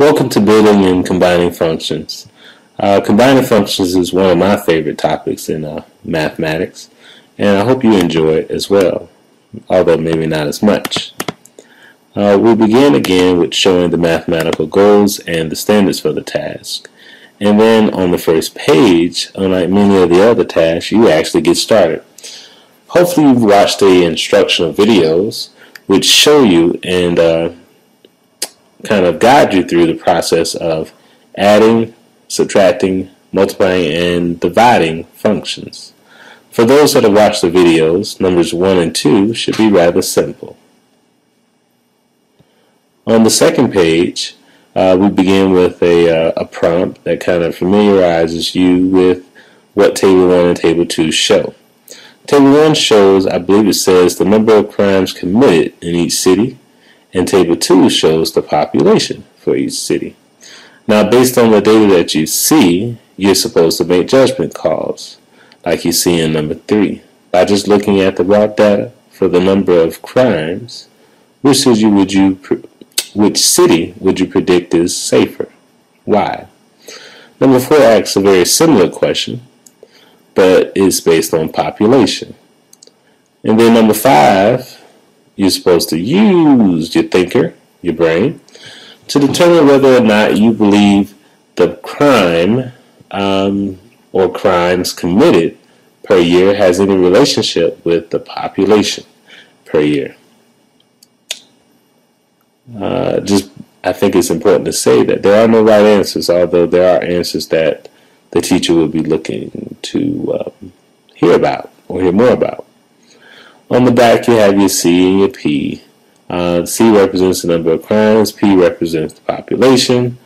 Welcome to Building and Combining Functions. Combining functions is one of my favorite topics in mathematics, and I hope you enjoy it as well, although maybe not as much. We'll begin again with showing the mathematical goals and the standards for the task. And then on the first page, unlike many of the other tasks, you actually get started. Hopefully you've watched the instructional videos which show you and kind of guide you through the process of adding, subtracting, multiplying, and dividing functions. For those that have watched the videos, numbers 1 and 2 should be rather simple. On the second page, we begin with a prompt that kind of familiarizes you with what Table 1 and Table 2 show. Table 1 shows, I believe it says, the number of crimes committed in each city, and Table 2 shows the population for each city. Now, based on the data that you see, you're supposed to make judgment calls, like you see in number 3. By just looking at the raw data for the number of crimes, which city would you predict is safer? Why? Number 4 asks a very similar question, but is based on population. And then number 5, you're supposed to use your thinker, your brain, to determine whether or not you believe the crime or crimes committed per year has any relationship with the population per year. I think it's important to say that there are no right answers, although there are answers that the teacher will be looking to hear about or hear more about. On the back, you have your C and your P. C represents the number of crimes, P represents the population.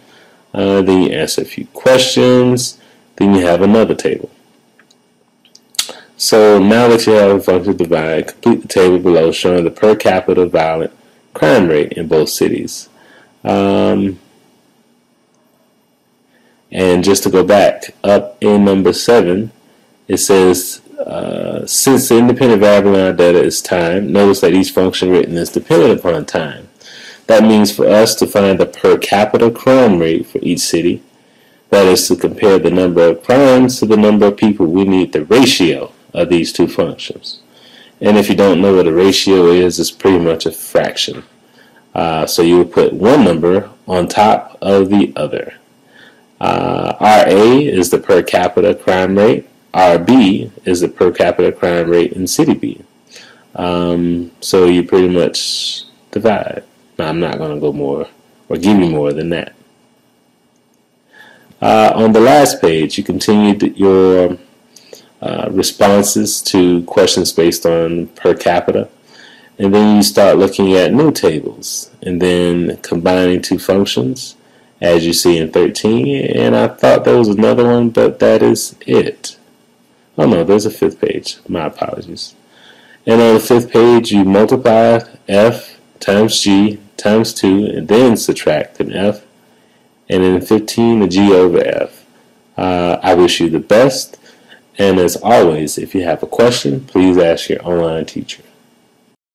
Then you answer a few questions. Then you have another table. So now that you have a function divide, complete the table below showing the per capita violent crime rate in both cities. And just to go back, up in number 7, it says, since the independent variable in our data is time, notice that each function written is dependent upon time. That means for us to find the per capita crime rate for each city, that is to compare the number of crimes to the number of people, we need the ratio of these two functions. And if you don't know what a ratio is, it's pretty much a fraction. So you would put one number on top of the other. RA is the per capita crime rate. RB is the per capita crime rate in city B. So you pretty much divide. Now, I'm not going to go more or give you more than that. On the last page, you continue your responses to questions based on per capita. And then you start looking at new tables and then combining two functions, as you see in 13. And I thought there was another one, but that is it. Oh no, there's a 5th page. My apologies. And on the 5th page, you multiply F times G times 2 and then subtract an F. And in 15, a G over F. I wish you the best. And as always, if you have a question, please ask your online teacher.